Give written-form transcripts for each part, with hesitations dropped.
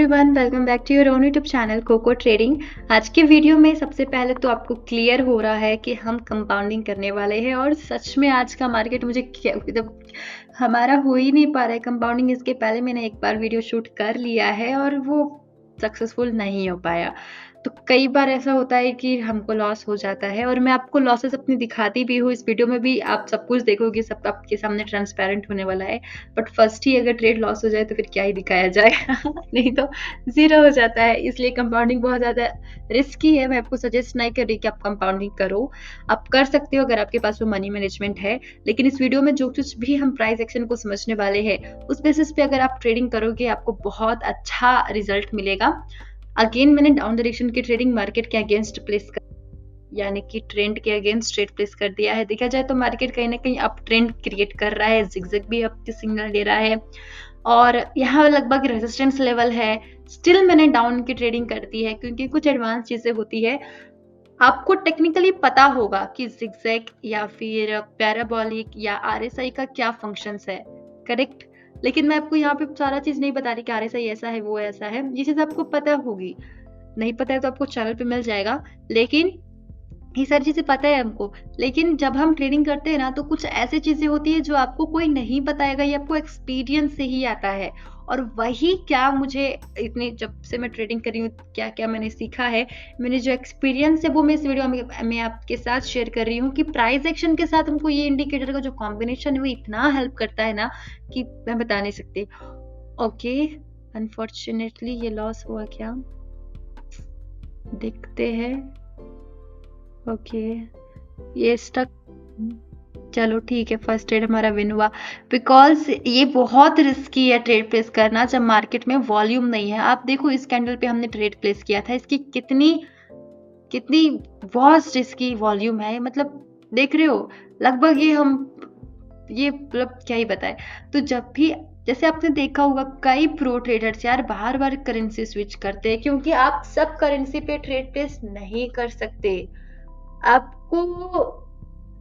Everyone, welcome back to your own YouTube channel Coco Trading. आज के video में सबसे पहले तो आपको क्लियर हो रहा है कि हम कंपाउंडिंग करने वाले हैं और सच में आज का मार्केट मुझे मतलब हमारा हो ही नहीं पा रहा है कंपाउंडिंग। इसके पहले मैंने एक बार वीडियो शूट कर लिया है और वो सक्सेसफुल नहीं हो पाया। तो कई बार ऐसा होता है कि हमको लॉस हो जाता है और मैं आपको लॉसेस अपनी दिखाती भी हूँ। इस वीडियो में भी आप सब कुछ देखोगे, सब आपके सामने ट्रांसपेरेंट होने वाला है। बट फर्स्ट ही अगर ट्रेड लॉस हो जाए तो फिर क्या ही दिखाया जाएगा नहीं तो ज़ीरो हो जाता है। इसलिए कंपाउंडिंग बहुत ज़्यादा रिस्की है। मैं आपको सजेस्ट नहीं कर रही कि आप कंपाउंडिंग करो। आप कर सकते हो अगर आपके पास वो मनी मैनेजमेंट है। लेकिन इस वीडियो में जो कुछ भी हम प्राइस एक्शन को समझने वाले हैं, उस बेसिस पे अगर आप ट्रेडिंग करोगे आपको बहुत अच्छा रिजल्ट मिलेगा। अगेन मैंने डाउन डायरेक्शन की ट्रेडिंग मार्केट के अगेंस्ट प्लेस कर, यानी कि ट्रेंड के अगेंस्ट ट्रेड प्लेस कर दिया है। देखा जाए तो मार्केट कहीं ना कहीं अप ट्रेंड क्रिएट कर रहा है, जिगजैग भी अप की सिग्नल दे रहा है और यहाँ लगभग रेजिस्टेंस लेवल है। स्टिल मैंने डाउन की ट्रेडिंग कर दी है क्योंकि कुछ एडवांस चीजें होती है। आपको टेक्निकली पता होगा कि जिगजैग या फिर पैराबोलिक या आरएसआई का क्या फंक्शंस है, करेक्ट। लेकिन मैं आपको यहाँ पे सारा चीज नहीं बता रही कि आरएसआई ऐसा है वो ऐसा है, ये चीज आपको पता होगी। नहीं पता है तो आपको चैनल पे मिल जाएगा। लेकिन ये सारी चीजें पता है हमको। लेकिन जब हम ट्रेडिंग करते हैं ना तो कुछ ऐसी चीजें होती है जो आपको कोई नहीं बताएगा, ये आपको एक्सपीरियंस से ही आता है। और वही क्या मुझे इतनी जब से मैं ट्रेडिंग कर रही हूँ, क्या क्या मैंने सीखा है, मैंने जो एक्सपीरियंस है वो मैं इस वीडियो में मैं आपके साथ शेयर कर रही हूँ कि प्राइस एक्शन के साथ हमको ये इंडिकेटर का जो कॉम्बिनेशन है वो इतना हेल्प करता है ना कि मैं बता नहीं सकती। ओके, अनफॉर्चुनेटली ये लॉस हुआ क्या, देखते हैं। ओके, ये स्टक, चलो ठीक है, फर्स्ट ट्रेड हमारा विन हुआ। बिकॉज ये बहुत रिस्की है ट्रेड प्लेस करना जब मार्केट में वॉल्यूम नहीं है। आप देखो इस कैंडल पे हमने ट्रेड प्लेस किया था, इसकी कितनी कितनी बहुत रिस्की वॉल्यूम है, मतलब देख रहे हो। लगभग ये मतलब क्या ही बताए। तो जब भी जैसे आपने देखा होगा कई प्रो ट्रेडर्स यार बार बार करेंसी स्विच करते हैं क्योंकि आप सब करेंसी पे ट्रेड प्लेस नहीं कर सकते। आपको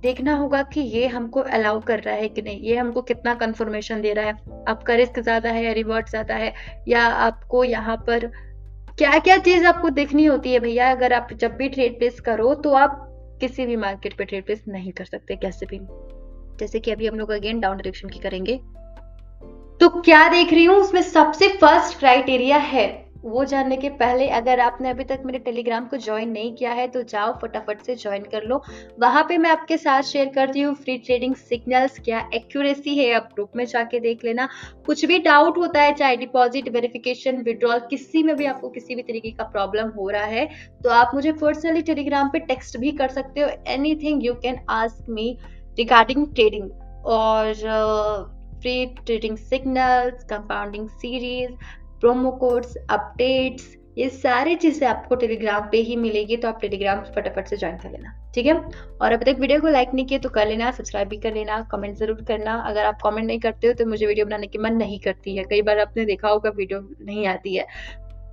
देखना होगा कि ये हमको अलाउ कर रहा है कि नहीं, ये हमको कितना कंफर्मेशन दे रहा है, आपका रिस्क ज्यादा है या रिवॉर्ड ज्यादा है, या आपको यहाँ पर क्या क्या चीज आपको देखनी होती है भैया। अगर आप जब भी ट्रेड प्लेस करो तो आप किसी भी मार्केट पे ट्रेड प्लेस नहीं कर सकते कैसे भी। जैसे कि अभी हम लोग अगेन डाउन डायरेक्शन की करेंगे तो क्या देख रही हूँ उसमें सबसे फर्स्ट क्राइटेरिया है वो जानने के पहले अगर आपने अभी तक मेरे टेलीग्राम को ज्वाइन नहीं किया है तो जाओ फटाफट से ज्वाइन कर लो। वहां पे मैं आपके साथ शेयर करती हूँ फ्री ट्रेडिंग सिग्नल्स, क्या एक्यूरेसी है, आप ग्रुप में जाके देख लेना। कुछ भी डाउट होता है, चाहे डिपॉजिट, वेरिफिकेशन, विड्रॉल, किसी में भी आपको किसी भी तरीके का प्रॉब्लम हो रहा है तो आप मुझे पर्सनली टेलीग्राम पे टेक्स्ट भी कर सकते हो। Anything you can ask me regarding trading और free trading signals, compounding series, promo codes, updates, ये सारी चीजें आपको टेलीग्राम पे ही मिलेगी। तो आप टेलीग्राम फटाफट से ज्वाइन कर लेना, ठीक है। और अभी तक वीडियो को लाइक नहीं किया तो कर लेना, सब्सक्राइब भी कर लेना, कमेंट जरूर करना। अगर आप कमेंट नहीं करते हो तो मुझे वीडियो बनाने की मन नहीं करती है। कई बार आपने देखा होगा वीडियो नहीं आती है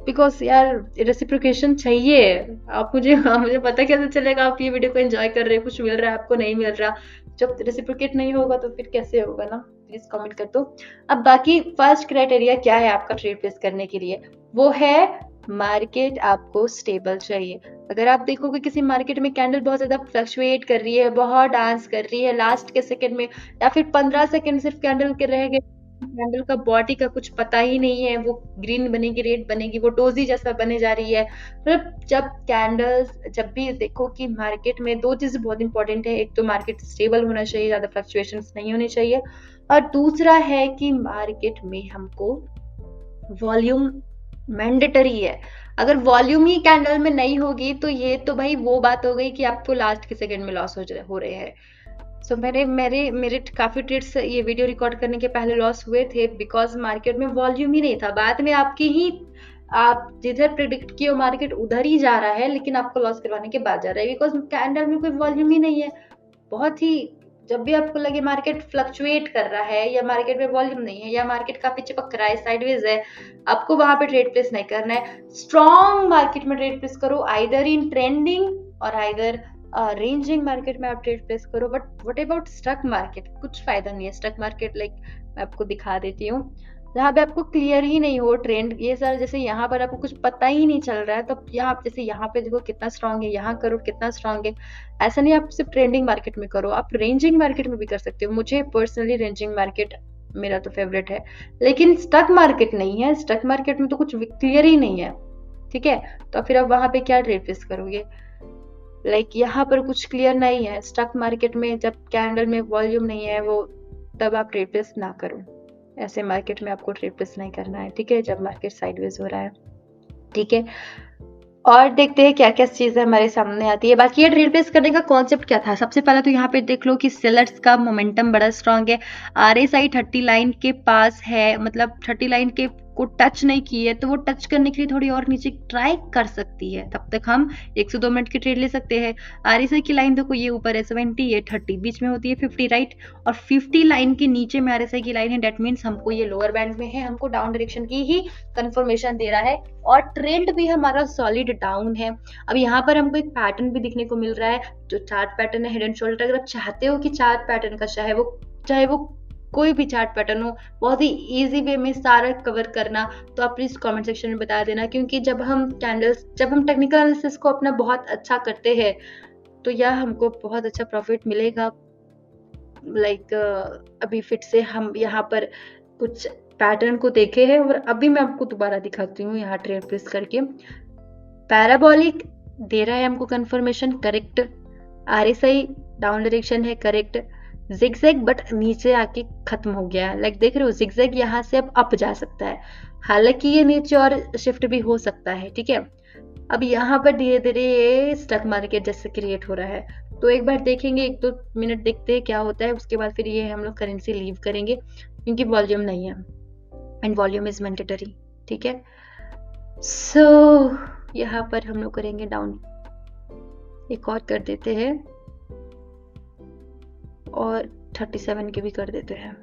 बिकॉज यार रेसिप्रोकेशन चाहिए। आप मुझे पता कैसे चलेगा आप ये वीडियो को एंजॉय कर रहे हो, कुछ मिल रहा है आपको नहीं मिल रहा। जब रेसिप्रोकेट नहीं होगा तो फिर कैसे होगा ना, प्लीज कमेंट कर दो। अब बाकी फर्स्ट क्राइटेरिया क्या है आपका ट्रेड प्लेस करने के लिए, वो है मार्केट आपको स्टेबल चाहिए। अगर आप देखोगे किसी मार्केट में कैंडल बहुत ज्यादा फ्लक्चुएट कर रही है, बहुत डांस कर रही है लास्ट के सेकंड में, या फिर 15 सेकंड सिर्फ कैंडल के रह गए, कैंडल का बॉडी का कुछ पता ही नहीं है, वो ग्रीन बनेगी, रेड बनेगी, वो डोजी जैसा बने जा रही है। मतलब जब कैंडल्स, जब भी देखो कि मार्केट में दो चीजें बहुत इंपॉर्टेंट है, एक तो मार्केट स्टेबल होना चाहिए, ज्यादा फ्लक्चुएशंस नहीं होनी चाहिए, और दूसरा है कि मार्केट में हमको वॉल्यूम मैंडेटरी है। अगर वॉल्यूम ही कैंडल में नहीं होगी तो ये तो भाई वो बात हो गई कि आपको लास्ट के सेकंड में लॉस हो रहे हैं। सो मेरे मेरे मेरे काफी ट्रेड्स ये वीडियो रिकॉर्ड करने के पहले लॉस हुए थे बिकॉज मार्केट में वॉल्यूम ही नहीं था। बाद में आपकी ही, आप जिधर प्रिडिक्ट किए मार्केट उधर ही जा रहा है लेकिन आपको लॉस करवाने के बाद जा रहा है बिकॉज कैंडल में कोई वॉल्यूम ही नहीं है। बहुत ही, जब भी आपको लगे मार्केट फ्लक्चुएट कर रहा है या मार्केट में वॉल्यूम नहीं है या मार्केट काफी चिपक रहा है, साइडवेज है, आपको वहां पे ट्रेड प्लेस नहीं करना है। स्ट्रॉन्ग मार्केट में ट्रेड प्लेस करो, आइदर इन ट्रेंडिंग और आइदर रेंजिंग मार्केट में आप ट्रेड प्लेस करो। But what about stock market, कुछ फायदा नहीं है स्टक मार्केट। लाइक मैं आपको दिखा देती हूँ, जहाँ पे आपको क्लियर ही नहीं हो ट्रेंड, ये सर जैसे यहाँ पर आपको कुछ पता ही नहीं चल रहा है, तो यहाँ आप जैसे यहाँ पे देखो कितना स्ट्रांग है, यहाँ करो कितना स्ट्रांग है। ऐसा नहीं आप सिर्फ ट्रेंडिंग मार्केट में करो, आप रेंजिंग मार्केट में भी कर सकते हो। मुझे पर्सनली रेंजिंग मार्केट मेरा तो फेवरेट है, लेकिन स्टक मार्केट नहीं है। स्टक मार्केट में तो कुछ क्लियर ही नहीं है, ठीक है। तो फिर आप वहां पे क्या ट्रेड प्लेस करोगे? यहाँ पर कुछ क्लियर नहीं है। स्टॉक मार्केट में जब कैंडल में वॉल्यूम नहीं है वो, तब आप ट्रेड प्लेस ना करो। ऐसे मार्केट में आपको ट्रेड प्लेस नहीं करना है, ठीक है, जब मार्केट साइडवेज हो रहा है, ठीक है। और देखते हैं क्या क्या चीजें हमारे सामने आती है। बाकी ये ट्रेड प्लेस करने का कॉन्सेप्ट क्या था? सबसे पहले तो यहाँ पे देख लो कि सेलर्स का मोमेंटम बड़ा स्ट्रांग है। RSI 30 लाइन के पास है, मतलब 30 लाइन के को टच नहीं की है, तो वो टच करने के लिए थोड़ी और नीचे ट्राई कर सकती है। तब तक हम 1 से 2 मिनट की ट्रेड ले सकते हैं। RSI की लाइन देखो, ये ऊपर है 70, ये 30, बीच में होती है 50, राइट। और 50 लाइन के नीचे में RSI की लाइन है, डेट मीन्स हमको ये लोअर बैंड में है, हमको डाउन डायरेक्शन की ही कंफर्मेशन दे रहा है। और ट्रेंड भी हमारा सॉलिड डाउन है। अब यहाँ पर हमको एक पैटर्न भी दिखने को मिल रहा है, जो चार्ट पैटर्न है हेड एंड शोल्डर। अगर आप चाहते हो कि चार्ट पैटर्न का चाहे वो कोई भी चार्ट पैटर्न हो, बहुत ही इजी वे में सारा कवर करना, तो आप प्लीज कमेंट सेक्शन में बता देना। क्योंकि जब हम टेक्निकल एनालिसिस को अपना बहुत अच्छा करते हैं, तो यह हमको बहुत अच्छा प्रॉफिट मिलेगा। अभी फिर से हम यहाँ पर कुछ पैटर्न को देखे हैं, और अभी मैं आपको दोबारा दिखाती हूँ यहाँ ट्रेड प्लेस करके। पैराबोलिक दे रहा है हमको confirmation, correct. RSI down direction है, करेक्ट। जिगजैग बट नीचे आके खत्म हो गया है, देख रहे हो जिगजैग यहाँ से अब अप जा सकता है, हालांकि ये नीचे और शिफ्ट भी हो सकता है, ठीक है। अब यहाँ पर धीरे धीरे ये स्टॉक मार्केट जैसे क्रिएट हो रहा है, तो एक बार देखेंगे, 1-2 मिनट देखते हैं क्या होता है, उसके बाद फिर ये हम लोग करेंसी लीव करेंगे, क्योंकि वॉल्यूम नहीं है, एंड वॉल्यूम इज मैंडेटरी, ठीक है। सो यहाँ पर हम लोग करेंगे डाउन, एक और कर देते हैं, और 37 के भी कर देते हैं।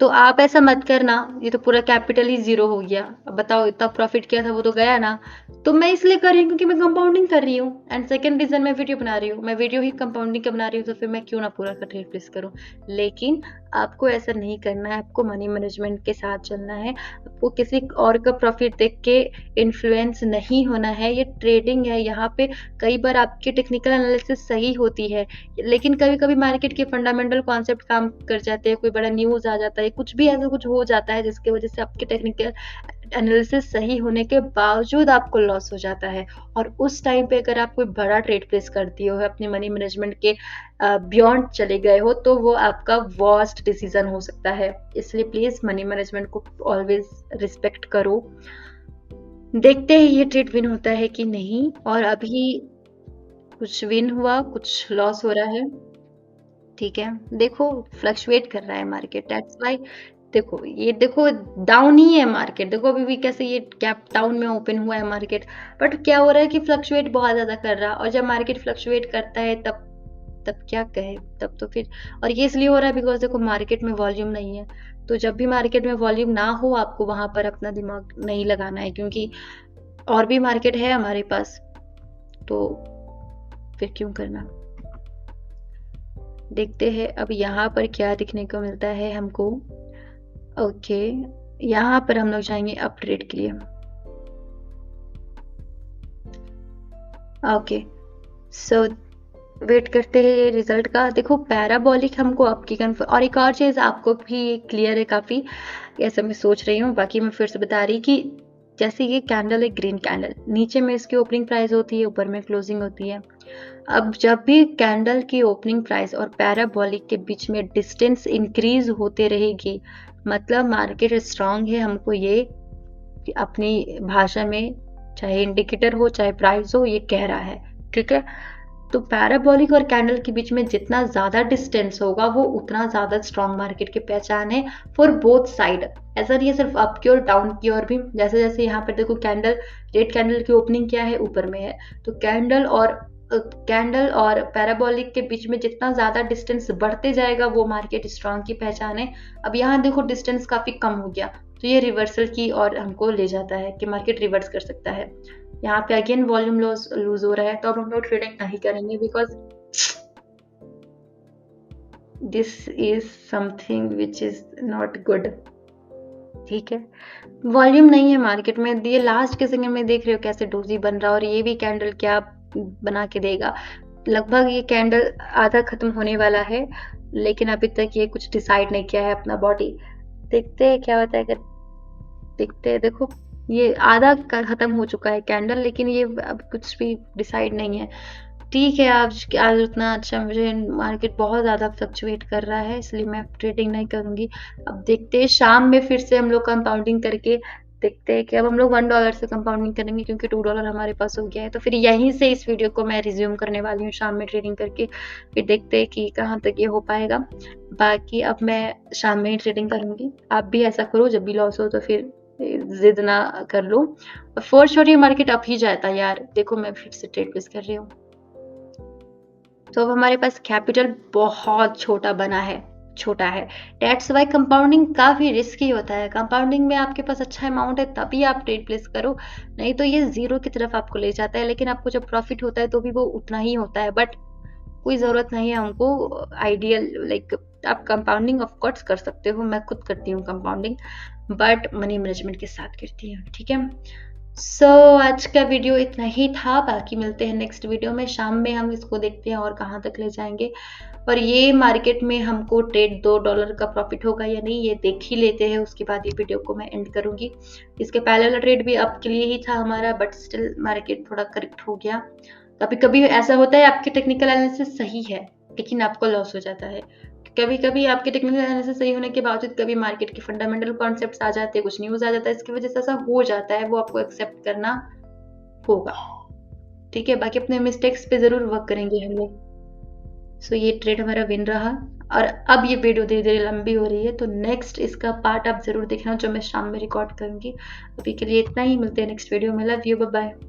तो आप ऐसा मत करना, ये तो पूरा कैपिटल ही जीरो हो गया। अब बताओ, इतना प्रॉफिट किया था वो तो गया ना। तो मैं इसलिए कर रही हूँ क्योंकि मैं कंपाउंडिंग कर रही हूँ, एंड सेकंड रीजन मैं वीडियो बना रही हूँ। मैं वीडियो ही कंपाउंडिंग का बना रही हूँ, तो फिर मैं क्यों ना पूरा का ट्रेड प्लेस करूँ। लेकिन आपको ऐसा नहीं करना है, आपको मनी मैनेजमेंट के साथ चलना है। आपको किसी और का प्रॉफिट देख के इन्फ्लुएंस नहीं होना है। ये ट्रेडिंग है, यहाँ पे कई बार आपकी टेक्निकल एनालिसिस सही होती है, लेकिन कभी कभी मार्केट के फंडामेंटल कॉन्सेप्ट काम कर जाते हैं, कोई बड़ा न्यूज आ जाता है, कुछ भी ऐसा कुछ हो जाता है जिसकी वजह से आपके टेक्निकल एनालिसिस सही होने के बावजूद आपको लॉस हो जाता है। और उस टाइम पे अगर आप कोई बड़ा ट्रेड प्लेस करती हो, अपने मनी मैनेजमेंट के बियॉन्ड चले गए हो, तो वो आपका वर्स्ट डिसीजन हो सकता है। इसलिए प्लीज मनी मैनेजमेंट को ऑलवेज रिस्पेक्ट करो। देखते हैं ये ट्रेड विन होता है कि नहीं। और अभी कुछ विन हुआ, कुछ लॉस हो रहा है, ठीक है। देखो फ्लक्चुएट कर रहा है मार्केट, दैट्स व्हाई। देखो ये देखो, डाउन ही है मार्केट, देखो अभी भी कैसे ये गैप डाउन में ओपन हुआ है मार्केट। बट क्या हो रहा है कि फ्लक्चुएट बहुत ज्यादा कर रहा है, और जब मार्केट फ्लक्चुएट करता है तब तब क्या कहे, तब तो फिर। और ये इसलिए हो रहा है बिकॉज देखो मार्केट में वॉल्यूम नहीं है। तो जब भी मार्केट में वॉल्यूम ना हो, आपको वहां पर अपना दिमाग नहीं लगाना है, क्योंकि और भी मार्केट है हमारे पास, तो फिर क्यों करना। देखते हैं अब यहाँ पर क्या दिखने को मिलता है हमको। ओके, यहाँ पर हम लोग जाएंगे अप ट्रेड के लिए। ओके, सो वेट करते हैं रिजल्ट का। देखो पैराबोलिक हमको आपकी कन्फर्म, और एक और चीज आपको भी क्लियर है काफी, ऐसा मैं सोच रही हूँ, बाकी मैं फिर से बता रही कि जैसे ये कैंडल है ग्रीन कैंडल, नीचे में इसकी ओपनिंग प्राइस होती है, ऊपर में क्लोजिंग होती है। अब जब भी कैंडल की ओपनिंग प्राइस और पैराबोलिक के बीच में डिस्टेंस इंक्रीज होते रहेगी, मतलब मार्केट स्ट्रांग है, हमको ये अपनी भाषा में, चाहे इंडिकेटर हो चाहे प्राइस हो, ये कह रहा है, ठीक है। तो पैराबोलिक और कैंडल के बीच में जितना ज्यादा डिस्टेंस होगा, वो उतना ज्यादा स्ट्रांग मार्केट की पहचान है, फॉर बोथ साइड। ऐसा नहीं है सिर्फ अप की और डाउन की ओर भी। जैसे जैसे यहाँ पर देखो कैंडल, रेड कैंडल की ओपनिंग क्या है, ऊपर में है, तो कैंडल और पैराबोलिक के बीच में जितना ज्यादा डिस्टेंस बढ़ते जाएगा, वो मार्केट स्ट्रांग की पहचान है। अब यहाँ देखो डिस्टेंस काफी कम हो गया, तो ये रिवर्सल की और हमको ले जाता है कि मार्केट रिवर्स कर सकता है। यहाँ पे अगेन वॉल्यूम लूज हो रहा है, तो अब हम लोग ट्रेडिंग नहीं करेंगे, because this is something which is not good. ठीक है। वॉल्यूम नहीं है मार्केट में, ये लास्ट के सेकंड में देख रहे हो कैसे डोजी बन रहा है, और ये भी कैंडल क्या बना के देगा। लगभग ये कैंडल आधा खत्म होने वाला है, लेकिन अभी तक ये कुछ डिसाइड नहीं किया है अपना बॉडी। देखते हैं क्या होता है। अगर देखते हैं, देखो ये आधा खत्म हो चुका है कैंडल, लेकिन ये अब कुछ भी डिसाइड नहीं है। ठीक है, आज आज उतना अच्छा मुझे मार्केट बहुत ज़्यादा फ्लक्चुएट कर रहा है, इसलिए मैं ट्रेडिंग नहीं करूँगी। अब देखते हैं शाम में फिर से हम लोग कंपाउंडिंग करके देखते हैं कि अब हम लोग $1 से कंपाउंडिंग करेंगे, क्योंकि $2 हमारे पास हो गया है। तो फिर यहीं से इस वीडियो को मैं रिज्यूम करने वाली हूँ शाम में ट्रेडिंग करके। फिर देखते हैं कि कहाँ तक ये हो पाएगा। बाकी अब मैं शाम में ही ट्रेडिंग करूँगी। आप भी ऐसा करो, जब भी लॉस हो तो फिर जिद ना कर लो। फॉर श्योर ये मार्केट अप ही जाता है यार। देखो मैं फिर से ट्रेड प्लेस कर रही हूँ। तो अब हमारे पास कैपिटल बहुत छोटा बना है, छोटा है। दैट्स वाई कंपाउंडिंग काफ़ी रिस्की होता है। कंपाउंडिंग में आपके पास अच्छा अमाउंट है तभी आप ट्रेड प्लेस करो, नहीं तो ये ज़ीरो की तरफ आपको ले जाता है। लेकिन आपको जब प्रॉफिट होता है तो भी वो उतना ही होता है, बट कोई ज़रूरत नहीं है हमको आइडियल लाइक आप कंपाउंडिंग ऑफ कोर्स कर सकते हो, मैं खुद करती हूँ कंपाउंडिंग, बट मनी मैनेजमेंट के साथ करती हूँ। ठीक है, सो आज का वीडियो इतना ही था। बाकी मिलते हैं नेक्स्ट वीडियो में। शाम में हम इसको देखते हैं और कहाँ तक ले जाएंगे, और ये मार्केट में हमको ट्रेड $2 का प्रॉफिट होगा या नहीं ये देख ही लेते हैं। उसके बाद ये वीडियो को मैं एंड करूंगी। इसके पहले वाला ट्रेड भी अप के लिए ही था हमारा, बट स्टिल मार्केट थोड़ा करेक्ट हो गया। कभी कभी ऐसा होता है आपकी टेक्निकल एनालिसिस सही है लेकिन आपको लॉस हो जाता है। कभी कभी आपके टेक्निकल एनालिसिस सही होने के बावजूद कभी मार्केट के फंडामेंटल कॉन्सेप्ट्स आ जाते हैं, कुछ न्यूज़ आ जाता है, इसकी वजह से ऐसा हो जाता है, वो आपको एक्सेप्ट करना होगा। ठीक है, बाकी अपने मिस्टेक्स पे ज़रूर वर्क करेंगे हम लोग। सो ये ट्रेड हमारा विन रहा, और अब ये वीडियो धीरे धीरे लंबी हो रही है, तो नेक्स्ट इसका पार्ट आप ज़रूर देखना जो मैं शाम में रिकॉर्ड करूँगी। अभी के लिए इतना ही, मिलते हैं नेक्स्ट वीडियो में। Love you, bye bye.